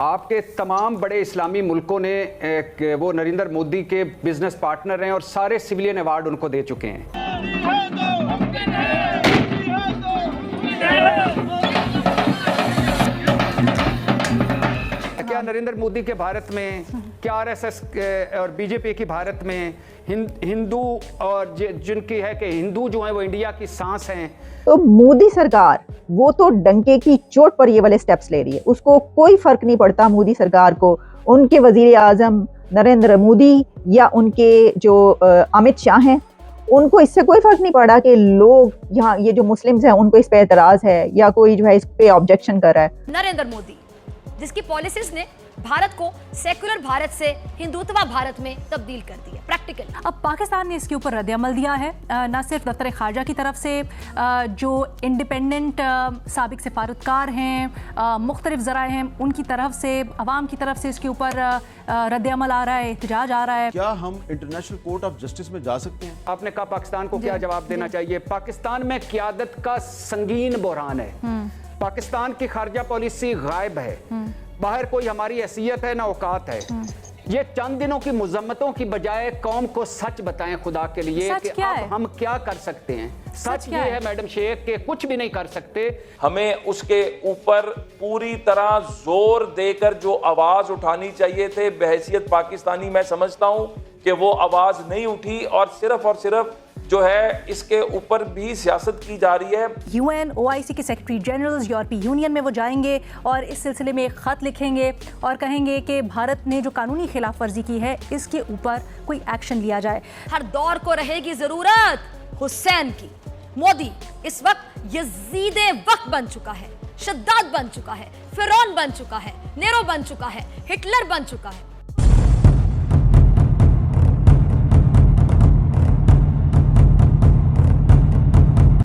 आपके तमाम बड़े इस्लामी मुल्कों ने वो नरेंद्र मोदी के बिजनेस पार्टनर हैं और सारे सिविलियन अवार्ड उनको दे चुके हैं। क्या नरेंद्र मोदी के भारत में, क्या आरएसएस और बीजेपी की भारत में हिंदू और जिनकी है कि हिंदू जो है वो इंडिया की सांस हैं। तो मोदी सरकार वो तो डंके की चोट पर ये वाले स्टेप्स ले रही है, उसको कोई फर्क नहीं पड़ता मोदी सरकार को, उनके वजीर आजम नरेंद्र मोदी या उनके जो अमित शाह हैं, उनको इससे कोई फर्क नहीं पड़ा कि लोग यहाँ ये जो मुस्लिम्स हैं उनको इस पे एतराज है या कोई जो है इस पे ऑब्जेक्शन कर रहा है। नरेंद्र मोदी जिसकी पॉलिसीज ने भारत को सेकुलर भारत से हिंदुत्वा भारत में तब्दील कर दिया प्रैक्टिकल। अब पाकिस्तान ने इसके ऊपर रद्द-ए-अमल दिया है, न सिर्फ दफ्तर खारजा की तरफ से जो इंडिपेंडेंट साबिक सिफारतकार हैं, मुख्तलिफ ज़राए हैं, उनकी तरफ से, अवाम की तरफ से इसके ऊपर रद्द-ए-अमल आ रहा है, एहतजाज आ रहा है। क्या हम इंटरनेशनल कोर्ट ऑफ जस्टिस में जा सकते हैं? आपने कहा पाकिस्तान को क्या जवाब देना चाहिए? पाकिस्तान में क़यादत का संगीन बहरान है। पाकिस्तान की खारजा पॉलिसी गायब है, बाहर कोई हमारी हैसियत है ना औकात है। ये चंद दिनों की मुजम्मतों की बजाय कौम को सच बताएं खुदा के लिए कि अब हम क्या कर सकते हैं। सच ये है मैडम शेख के कुछ भी नहीं कर सकते। हमें उसके ऊपर पूरी तरह जोर देकर जो आवाज उठानी चाहिए थे बहैसियत पाकिस्तानी, मैं समझता हूं कि वो आवाज नहीं उठी और सिर्फ जो है इसके ऊपर भी सियासत की जा रही है। UN, OIC के सेक्रेटरी जनरल यूरोपीय यूनियन में वो जाएंगे और इस सिलसिले में एक खत लिखेंगे और कहेंगे कि भारत ने जो कानूनी खिलाफ वर्जी की है इसके ऊपर कोई एक्शन लिया जाए। हर दौर को रहेगी जरूरत हुसैन की। मोदी इस वक्त यजीदे वक्त बन चुका है, शद्दाद बन चुका है, फिरौन बन चुका है, नेरो बन चुका है, हिटलर बन चुका है।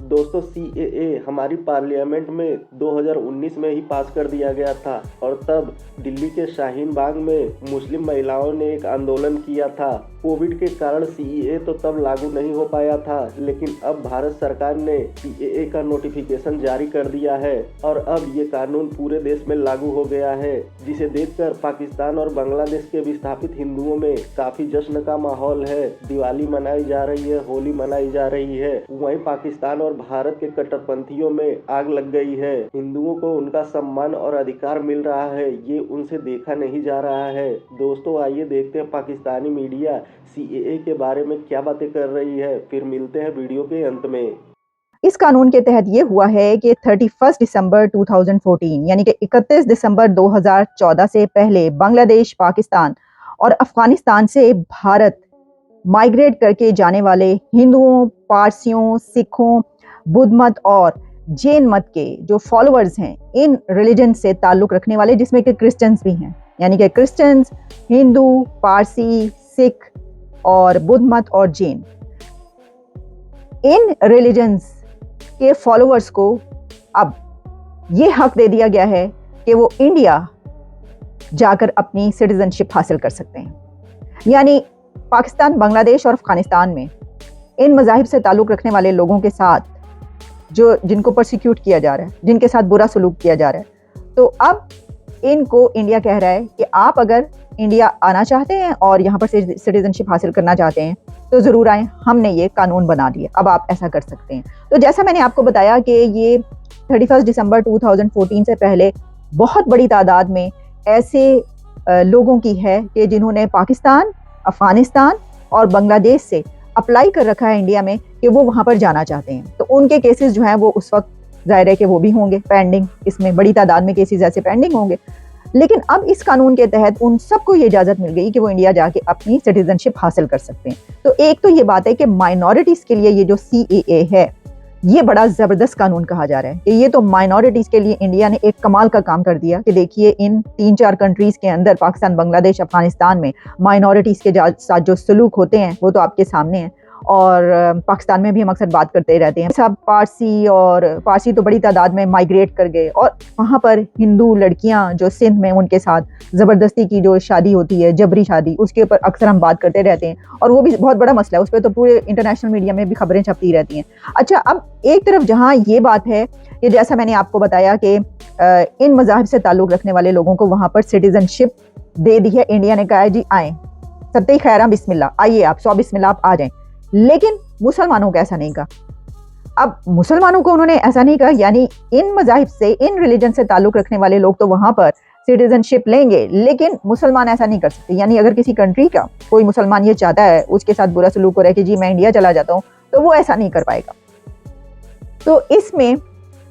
दोस्तों, CAA हमारी पार्लियामेंट में 2019 में ही पास कर दिया गया था और तब दिल्ली के शाहीन बाग में मुस्लिम महिलाओं ने एक आंदोलन किया था। कोविड के कारण CAA तो तब लागू नहीं हो पाया था, लेकिन अब भारत सरकार ने CAA का नोटिफिकेशन जारी कर दिया है और अब ये कानून पूरे देश में लागू हो गया है, जिसे देखकर पाकिस्तान और बांग्लादेश के विस्थापित हिंदुओं में काफी जश्न का माहौल है। दिवाली मनाई जा रही है, होली मनाई जा रही है। वहीं पाकिस्तान और भारत के कट्टरपंथियों में आग लग गई है। हिंदुओं को उनका सम्मान और अधिकार मिल रहा है, ये उनसे देखा नहीं जा रहा है। दोस्तों, आइए देखते हैं पाकिस्तानी मीडिया CAA के बारे में क्या बातें कर रही है, फिर मिलते हैं वीडियो के अंत में। इस कानून के तहत ये हुआ है कि 31 दिसंबर 2014 यानी कि 31 दिसंबर 2014 से पहले बांग्लादेश, पाकिस्तान और अफगानिस्तान से भारत माइग्रेट करके जाने वाले हिंदुओं, पारसियों, सिखों, बुद्ध मत और जैन मत के जो फॉलोअर्स हैं, इन रिलीजन से ताल्लुक रखने वाले, जिसमें कि क्रिश्चियंस भी हैं, यानी कि क्रिश्चियंस, हिंदू, पारसी, सिख और बुद्ध मत और जैन, इन रिलीजन्स के फॉलोअर्स को अब ये हक दे दिया गया है कि वो इंडिया जाकर अपनी सिटीजनशिप हासिल कर सकते हैं। यानी पाकिस्तान, बांग्लादेश और अफगानिस्तान में इन मज़ाहिब से ताल्लुक़ रखने वाले लोगों के साथ जिनको परसिक्यूट किया जा रहा है, जिनके साथ बुरा सलूक किया जा रहा है, तो अब इनको इंडिया कह रहा है कि आप अगर इंडिया आना चाहते हैं और यहाँ पर सिटीजनशिप हासिल करना चाहते हैं तो ज़रूर आएँ, हमने ये कानून बना दिया, अब आप ऐसा कर सकते हैं। तो जैसा मैंने आपको बताया कि ये 31 दिसंबर 2014 से पहले बहुत बड़ी तादाद में ऐसे लोगों की है कि जिन्होंने पाकिस्तान, अफगानिस्तान और बांग्लादेश से अप्लाई कर रखा है इंडिया में कि वो वहाँ पर जाना चाहते हैं। तो उनके केसेस जो हैं वो उस वक्त ज़ाहिर है कि वो भी होंगे पेंडिंग, इसमें बड़ी तादाद में केसेस ऐसे पेंडिंग होंगे। लेकिन अब इस कानून के तहत उन सबको ये इजाज़त मिल गई कि वो इंडिया जाके अपनी सिटीजनशिप हासिल कर सकते हैं। तो एक तो ये बात है कि माइनॉरिटीज़ के लिए ये जो CAA है, ये बड़ा ज़बरदस्त कानून कहा जा रहा है कि ये तो माइनॉरिटीज़ के लिए इंडिया ने एक कमाल का काम कर दिया कि देखिए इन 3-4 कंट्रीज़ के अंदर, पाकिस्तान, बांग्लादेश, अफगानिस्तान में माइनॉरिटीज़ के साथ जो सलूक होते हैं वो तो आपके सामने हैं। और पाकिस्तान में भी हम अक्सर बात करते रहते हैं, सब पारसी तो बड़ी तादाद में माइग्रेट कर गए और वहाँ पर हिंदू लड़कियाँ जो सिंध में, उनके साथ ज़बरदस्ती की जो शादी होती है, जबरी शादी, उसके ऊपर अक्सर हम बात करते रहते हैं और वो भी बहुत बड़ा मसला है, उस पर तो पूरे इंटरनेशनल मीडिया में भी खबरें छपती रहती हैं। अच्छा, अब एक तरफ जहाँ ये बात है कि जैसा मैंने आपको बताया कि इन मज़ाहिब से ताल्लुक़ रखने वाले लोगों को वहाँ पर सिटीजनशिप दे दी है। इंडिया ने कहा है जी आएँ, सत्ते खैरा बिस्मिल्लाह, आइए आप, सौ बिस्मिल्लाह आप आ जाएं। लेकिन मुसलमानों को ऐसा नहीं कहा। अब मुसलमानों को उन्होंने ऐसा नहीं कहा, यानी इन मज़ाहिब से, इन रिलीजन से ताल्लुक़ रखने वाले लोग तो वहाँ पर सिटीजनशिप लेंगे, लेकिन मुसलमान ऐसा नहीं कर सकते। यानी अगर किसी कंट्री का कोई मुसलमान ये चाहता है, उसके साथ बुरा सलूक हो रहा है कि जी मैं इंडिया चला जाता हूँ, तो वो ऐसा नहीं कर पाएगा। तो इसमें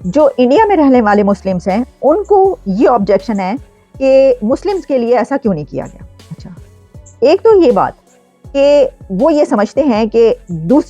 जो इंडिया में रहने वाले मुस्लिम्स हैं, उनको ये ऑब्जेक्शन है कि मुस्लिम्स के लिए ऐसा क्यों नहीं किया गया। अच्छा, एक तो ये बात कि वो ये समझते हैं कि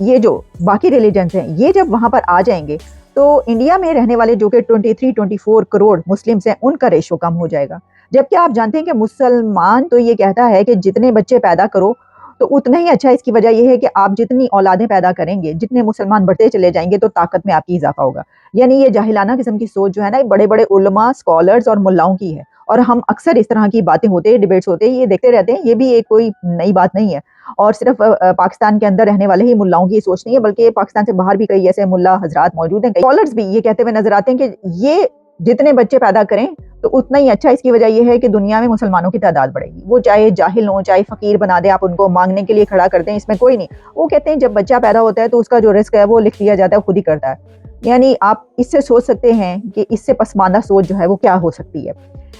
ये जो बाकी रिलीजन्स हैं, ये जब वहाँ पर आ जाएंगे तो इंडिया में रहने वाले जो कि 23-24 करोड़ मुस्लिम्स हैं, उनका रेशो कम हो जाएगा। जबकि आप जानते हैं कि मुसलमान तो ये कहता है कि जितने बच्चे पैदा करो तो उतना ही अच्छा। इसकी वजह यह है कि आप जितनी औलादें पैदा करेंगे, जितने मुसलमान बढ़ते चले जाएंगे, तो ताकत में आपकी इजाफा होगा। यानी ये जाहिलाना किस्म की सोच जो है ना, ये बड़े बड़े उलमा, स्कॉलर्स और मुल्लाओं की है। और हम अक्सर इस तरह की बातें होते हैं, डिबेट्स होते हैं, ये देखते रहते हैं। ये भी एक कोई नई बात नहीं है, और सिर्फ पाकिस्तान के अंदर रहने वाले ही मुल्लाओं की सोच नहीं है, बल्कि पाकिस्तान से बाहर भी कई ऐसे मुल्ला हजरात मौजूद हैं। स्कॉलर्स भी ये कहते हुए नजर आते हैं कि ये जितने बच्चे पैदा करें तो उतना ही अच्छा। इसकी वजह यह है कि दुनिया में मुसलमानों की तादाद बढ़ेगी। वो चाहे जाहिल हो, चाहे फकीर बना दे, आप उनको मांगने के लिए खड़ा कर दें, इसमें कोई नहीं। वो कहते हैं जब बच्चा पैदा होता है तो उसका जो रिस्क है वो लिख लिया जाता है, खुद ही करता है। यानी आप इससे सोच सकते हैं कि इससे पसमानदा सोच जो है वो क्या हो सकती है।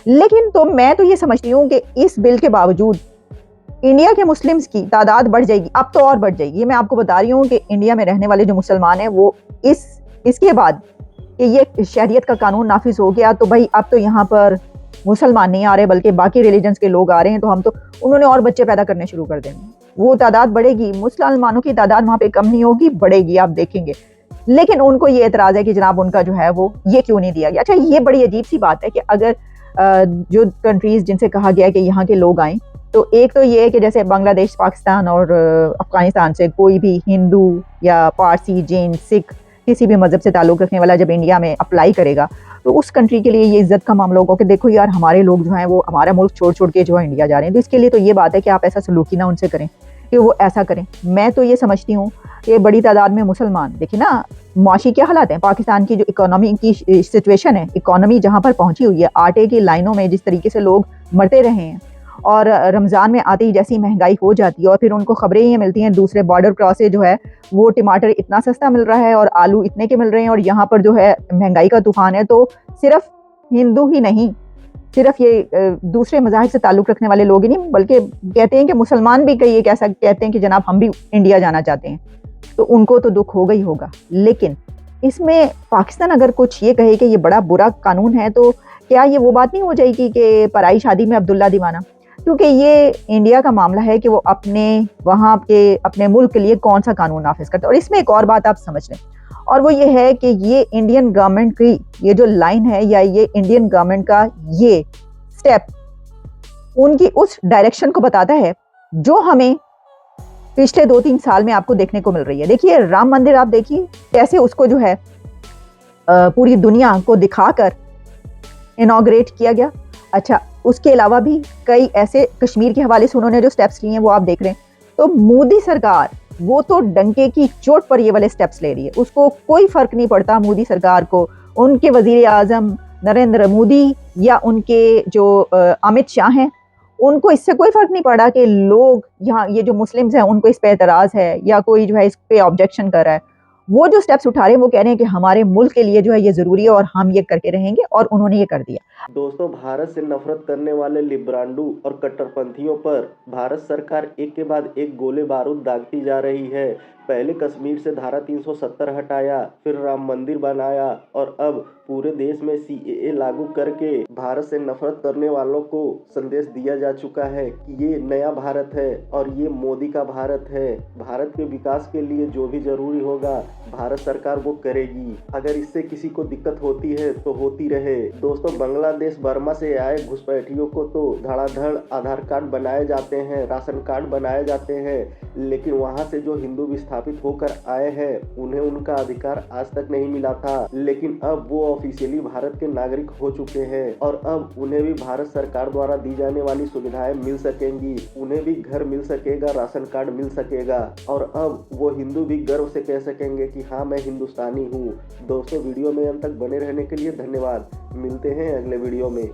लेकिन तो मैं तो ये समझती हूँ कि इस बिल के बावजूद इंडिया के मुस्लिम्स की तादाद बढ़ जाएगी, अब तो और बढ़ जाएगी। ये मैं आपको बता रही हूँ कि इंडिया में रहने वाले जो मुसलमान हैं वो इसके बाद कि ये शरीयत का कानून नाफिज हो गया तो भाई अब तो यहाँ पर मुसलमान नहीं आ रहे बल्कि बाकी रिलीजन्स के लोग आ रहे हैं, तो हम तो उन्होंने और बच्चे पैदा करने शुरू कर देंगे। वो तादाद बढ़ेगी, मुसलमानों की तादाद वहाँ पे कम नहीं होगी, बढ़ेगी, आप देखेंगे। लेकिन उनको ये एतराज़ है कि जनाब उनका जो है वो ये क्यों नहीं दिया गया। अच्छा, ये बड़ी अजीब सी बात है कि अगर जो कंट्रीज़ जिनसे कहा गया है कि यहाँ के लोग आएँ, तो एक तो ये है कि जैसे बांग्लादेश, पाकिस्तान और अफगानिस्तान से कोई भी हिंदू या पारसी, जैन, सिख, किसी भी मज़हब से ताल्लुक़ रखने वाला जब इंडिया में अप्लाई करेगा तो उस कंट्री के लिए ये इज़्ज़त का मामला होगा कि देखो यार हमारे लोग जो हैं वो हमारा मुल्क छोड़ के जो है इंडिया जा रहे हैं। तो इसके लिए तो ये बात है कि आप ऐसा सलूकी ना उनसे करें कि वो ऐसा करें। मैं तो ये समझती हूँ कि बड़ी तादाद में मुसलमान, देखिए ना माशी क्या हालात हैं। पाकिस्तान की जो इकोनॉमी की सिचुएशन है, इकोनॉमी जहाँ पर पहुँची हुई है, आटे की लाइनों में जिस तरीके से लोग मरते रहे हैं, और रमज़ान में आते ही जैसी महंगाई हो जाती है और फिर उनको खबरें ये मिलती हैं दूसरे बॉर्डर क्रॉस से जो है वो टमाटर इतना सस्ता मिल रहा है और आलू इतने के मिल रहे हैं और यहाँ पर जो है महंगाई का तूफान है। तो सिर्फ हिंदू ही नहीं, सिर्फ ये दूसरे मज़ाहिब से ताल्लुक़ रखने वाले लोग ही नहीं, बल्कि कहते हैं कि मुसलमान भी कई एक ऐसा कहते हैं कि जनाब हम भी इंडिया जाना चाहते हैं, तो उनको तो दुख होगा ही होगा। लेकिन इसमें पाकिस्तान अगर कुछ ये कहे कि ये बड़ा बुरा कानून है, तो क्या ये वो बात नहीं हो जाएगी कि पराई शादी में अब्दुल्ला दीवाना? क्योंकि ये इंडिया का मामला है कि वो अपने वहाँ के अपने मुल्क के लिए कौन सा कानून नाफिज करता है। और इसमें एक और बात आप समझ लें, और वो ये है कि ये इंडियन गवर्नमेंट की ये जो लाइन है या ये इंडियन गवर्नमेंट का ये स्टेप उनकी उस डायरेक्शन को बताता है जो हमें पिछले 2-3 साल में आपको देखने को मिल रही है। देखिए राम मंदिर, आप देखिए कैसे उसको जो है पूरी दुनिया को दिखाकर इनॉग्रेट किया गया। अच्छा, उसके अलावा भी कई ऐसे कश्मीर के हवाले से उन्होंने जो स्टेप्स लिए हैं वो आप देख रहे हैं। तो मोदी सरकार वो तो डंके की चोट पर ये वाले स्टेप्स ले रही है, उसको कोई फर्क नहीं पड़ता मोदी सरकार को, उनके वजीर आज़म नरेंद्र मोदी या उनके जो अमित शाह हैं, उनको इससे कोई फर्क नहीं पड़ा कि लोग यहाँ ये जो मुस्लिम्स हैं उनको इस पे एतराज़ है या कोई जो है इस पे ऑब्जेक्शन कर रहा है। वो जो स्टेप्स उठा रहे हैं वो कह रहे हैं कि हमारे मुल्क के लिए जो है ये ज़रूरी है और हम ये करके रहेंगे, और उन्होंने ये कर दिया। दोस्तों, भारत से नफरत करने वाले लिब्रांडू और कट्टरपंथियों पर भारत सरकार एक के बाद एक गोले बारूद दागती जा रही है। पहले कश्मीर से धारा 370 हटाया, फिर राम मंदिर बनाया और अब पूरे देश में CAA लागू करके भारत से नफरत करने वालों को संदेश दिया जा चुका है कि ये नया भारत है और ये मोदी का भारत है। भारत के विकास के लिए जो भी जरूरी होगा भारत सरकार वो करेगी। अगर इससे किसी को दिक्कत होती है तो होती रहे। दोस्तों, बांग्लादेश बर्मा से आए घुसपैठियों को तो धड़ाधड़ आधार कार्ड बनाए जाते हैं, राशन कार्ड बनाए जाते हैं, लेकिन वहाँ से जो हिंदू विस्थापित विस्थापित होकर आए हैं उन्हें उनका अधिकार आज तक नहीं मिला था, लेकिन अब वो ऑफिशियली भारत के नागरिक हो चुके हैं और अब उन्हें भी भारत सरकार द्वारा दी जाने वाली सुविधाएं मिल सकेंगी। उन्हें भी घर मिल सकेगा, राशन कार्ड मिल सकेगा और अब वो हिंदू भी गर्व से कह सकेंगे कि हाँ मैं हिंदुस्तानी हूँ। दोस्तों वीडियो में अंत तक बने रहने के लिए धन्यवाद। मिलते हैं अगले वीडियो में।